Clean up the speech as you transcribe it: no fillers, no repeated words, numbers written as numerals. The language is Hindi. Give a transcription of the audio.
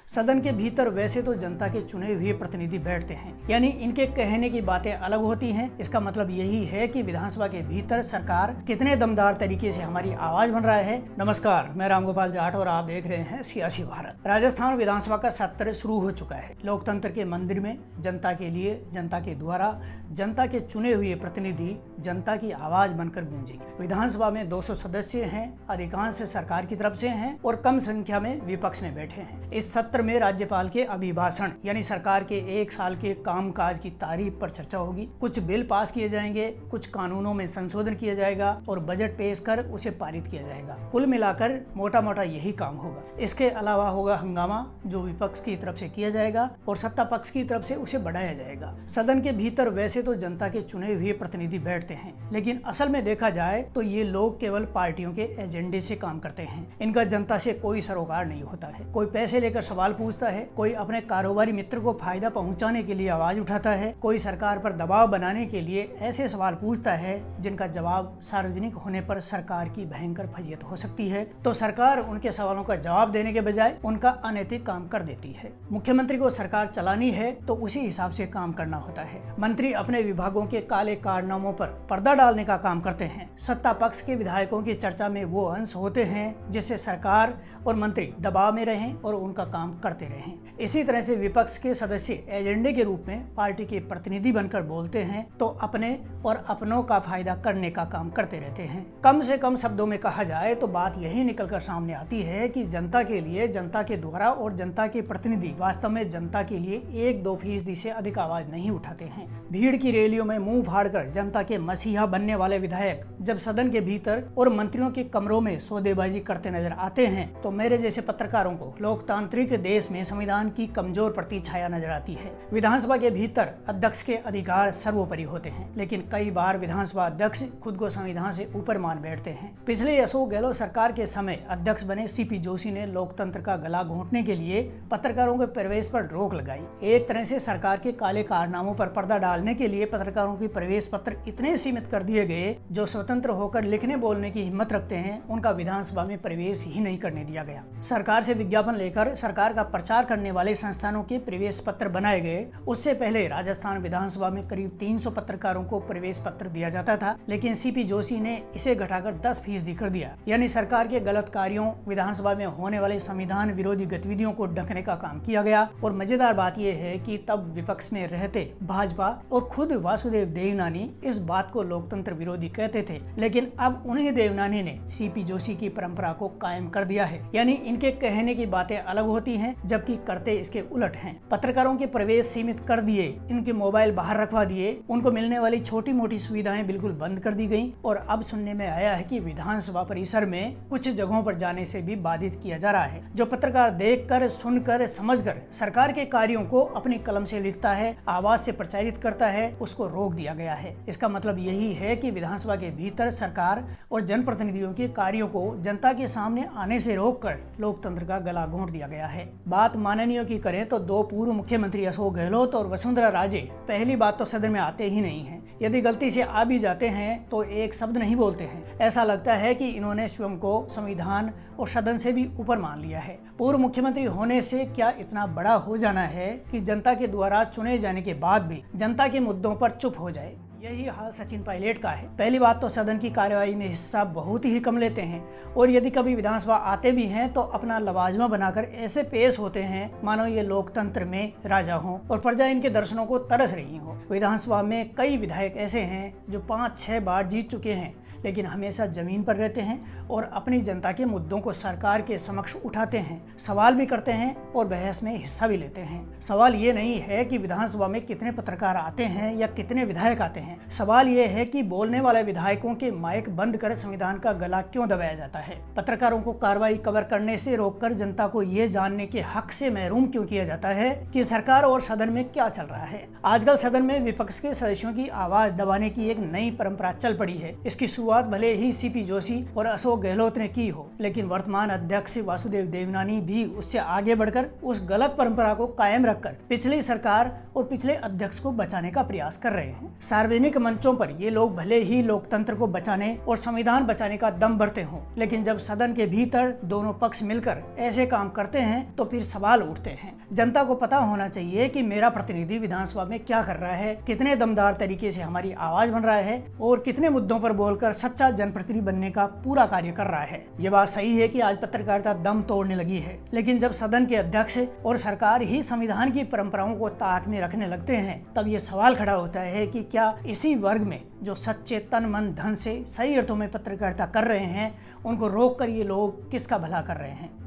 सदन के भीतर वैसे तो जनता के चुने हुए प्रतिनिधि बैठते हैं, यानी इनके कहने की बातें अलग होती हैं। इसका मतलब यही है कि विधानसभा के भीतर सरकार कितने दमदार तरीके से हमारी आवाज बन रहा है। नमस्कार, मैं रामगोपाल जाट और आप देख रहे हैं सियासी भारत। राजस्थान विधानसभा का सत्र शुरू हो चुका है। लोकतंत्र के मंदिर में जनता के लिए, जनता के द्वारा, जनता के चुने हुए प्रतिनिधि जनता की आवाज बनकर गूंजेंगे। विधानसभा में 200 सदस्य हैं, अधिकांश सरकार की तरफ से हैं और कम संख्या में विपक्ष में बैठे हैं। इस सत्र में राज्यपाल के अभिभाषण यानी सरकार के 1 साल के कामकाज की तारीफ पर चर्चा होगी। कुछ बिल पास किए जाएंगे, कुछ कानूनों में संशोधन किया जाएगा और बजट पेश कर उसे पारित किया जाएगा। कुल मिलाकर मोटा मोटा यही काम होगा। इसके अलावा होगा हंगामा, जो विपक्ष की तरफ से किया जाएगा और सत्ता पक्ष की तरफ से उसे बढ़ाया जाएगा। सदन के भीतर वैसे तो जनता के चुने हुए प्रतिनिधि बैठते हैं, लेकिन असल में देखा जाए तो ये लोग केवल पार्टियों के एजेंडे से काम करते हैं। इनका जनता से कोई सरोकार नहीं होता है। कोई पैसे लेकर सवाल पूछता है, कोई अपने कारोबारी मित्र को फायदा पहुंचाने के लिए आवाज उठाता है, कोई सरकार पर दबाव बनाने के लिए ऐसे सवाल पूछता है जिनका जवाब सार्वजनिक होने पर सरकार की भयंकर फजीयत हो सकती है। तो सरकार उनके सवालों का जवाब देने के बजाय उनका अनैतिक काम कर देती है। मुख्यमंत्री को सरकार चलानी है तो उसी हिसाब से काम करना होता है। मंत्री अपने विभागों के काले कारनामों पर पर्दा डालने का काम करते हैं। सत्ता पक्ष के विधायकों की चर्चा में वो अंश होते हैं जिससे सरकार और मंत्री दबाव में रहें और उनका काम करते रहें। इसी तरह से विपक्ष के सदस्य एजेंडे के रूप में पार्टी के प्रतिनिधि बनकर बोलते हैं तो अपने और अपनों का फायदा करने का काम करते रहते हैं। कम से कम शब्दों में कहा जाए तो बात यही निकलकर सामने आती है कि जनता के लिए, जनता के द्वारा और जनता के प्रतिनिधि वास्तव में जनता के लिए 1-2% से अधिक आवाज नहीं उठाते हैं। भीड़ की रैलियों में मुंह फाड़कर जनता के मसीहा बनने वाले विधायक जब सदन के भीतर और मंत्रियों के कमरों में सौदेबाजी करते नजर आते हैं तो मेरे जैसे पत्रकारों को लोकतांत्रिक देश में संविधान की कमजोर प्रति छाया नजर आती है। विधानसभा के भीतर अध्यक्ष के अधिकार सर्वोपरि होते हैं, लेकिन कई बार विधानसभा अध्यक्ष खुद को संविधान से ऊपर मान बैठते हैं। पिछले अशोक गहलोत सरकार के समय अध्यक्ष बने सीपी जोशी ने लोकतंत्र का गला घोंटने के लिए पत्रकारों के प्रवेश पर रोक लगाई। एक तरह से सरकार के काले कारनामों पर पर्दा डालने के लिए पत्रकारों के प्रवेश पत्र इतने सीमित कर दिए गए जो स्वतंत्र होकर लिखने बोलने की हिम्मत रखते हैं उनका विधानसभा में प्रवेश ही नहीं करने दिया गया। सरकार से विज्ञापन लेकर सरकार का प्रचार करने वाले संस्थानों के प्रवेश पत्र बनाए गए। उससे पहले राजस्थान विधानसभा में करीब 300 पत्रकारों को प्रवेश पत्र दिया जाता था, लेकिन सीपी जोशी ने इसे घटाकर 10% कर दिया। यानी सरकार के गलत कार्यों, विधानसभा में होने वाले संविधान विरोधी गतिविधियों को ढकने का काम किया गया। और मजेदार बात यह है कि तब विपक्ष में रहते भाजपा और खुद वासुदेव देवनानी इस बात को लोकतंत्र विरोधी कहते थे, लेकिन अब उन्हीं देवनानी ने सीपी जोशी की परंपरा को कायम कर दिया है। यानी इनके कहने की बातें अलग होती हैं जबकि करते इसके उलट हैं। पत्रकारों के प्रवेश सीमित कर दिए, इनके मोबाइल बाहर रखवा दिए, उनको मिलने वाली छोटी मोटी सुविधाएं बिल्कुल बंद कर दी गई और अब सुनने में आया है कि विधानसभा परिसर में कुछ जगहों पर जाने से भी बाधित किया जा रहा है। जो पत्रकार देखकर, सुनकर, समझकर सरकार के कार्यों को अपनी कलम से लिखता है, आवाज से प्रचारित करता है, उसको रोक दिया गया है। इसका मतलब यही है कि विधानसभा के भीतर सरकार और जनप्रतिनिधियों के कार्यों को जनता के सामने आने से रोककर लोकतंत्र का गला घोंट दिया गया है। बात माननीयों की करें तो 2 पूर्व मुख्यमंत्री अशोक गहलोत और वसुंधरा राजे पहली बात तो सदन में आते ही नहीं हैं। यदि गलती से आ भी जाते हैं तो एक शब्द नहीं बोलते हैं। ऐसा लगता है कि इन्होंने स्वयं को संविधान और सदन से भी ऊपर मान लिया है। पूर्व मुख्यमंत्री होने से क्या इतना बड़ा हो जाना है कि जनता के द्वारा चुने जाने के बाद भी जनता के मुद्दों पर चुप हो जाए? यही हाल सचिन पायलट का है। पहली बात तो सदन की कार्यवाही में हिस्सा बहुत ही कम लेते हैं और यदि कभी विधानसभा आते भी हैं तो अपना लवाजमा बनाकर ऐसे पेश होते हैं मानो ये लोकतंत्र में राजा हों और प्रजा इनके दर्शनों को तरस रही हो। विधानसभा में कई विधायक ऐसे हैं जो 5-6 बार जीत चुके हैं, लेकिन हमेशा जमीन पर रहते हैं और अपनी जनता के मुद्दों को सरकार के समक्ष उठाते हैं, सवाल भी करते हैं और बहस में हिस्सा भी लेते हैं। सवाल ये नहीं है कि विधानसभा में कितने पत्रकार आते हैं या कितने विधायक आते हैं, सवाल ये है कि बोलने वाले विधायकों के माइक बंद कर संविधान का गला क्यों दबाया जाता है। पत्रकारों को कार्रवाई कवर करने से रोककर जनता को ये जानने के हक से महरूम क्यों किया जाता है कि सरकार और सदन में क्या चल रहा है। आजकल सदन में विपक्ष के सदस्यों की आवाज दबाने की एक नई परंपरा चल पड़ी है। इसकी शुरुआत शुरुआत भले ही सीपी जोशी और अशोक गहलोत ने की हो, लेकिन वर्तमान अध्यक्ष वासुदेव देवनानी भी उससे आगे बढ़कर उस गलत परंपरा को कायम रखकर पिछली सरकार और पिछले अध्यक्ष को बचाने का प्रयास कर रहे हैं। सार्वजनिक मंचों पर ये लोग भले ही लोकतंत्र को बचाने और संविधान बचाने का दम भरते हों, लेकिन जब सदन के भीतर दोनों पक्ष मिलकर ऐसे काम करते हैं तो फिर सवाल उठते हैं। जनता को पता होना चाहिए कि मेरा प्रतिनिधि विधानसभा में क्या कर रहा है, कितने दमदार तरीके से हमारी आवाज बन रहा है और कितने मुद्दों पर बोलकर सच्चा जनप्रतिनिधि बनने का पूरा कार्य कर रहा है। ये बात सही है कि आज पत्रकारिता दम तोड़ने लगी है, लेकिन जब सदन के अध्यक्ष और सरकार ही संविधान की परंपराओं को ताक में रखने लगते हैं, तब ये सवाल खड़ा होता है कि क्या इसी वर्ग में जो सच्चे तन मन धन से सही अर्थों में पत्रकारिता कर रहे हैं, उनको रोक कर ये लोग किसका भला कर रहे हैं।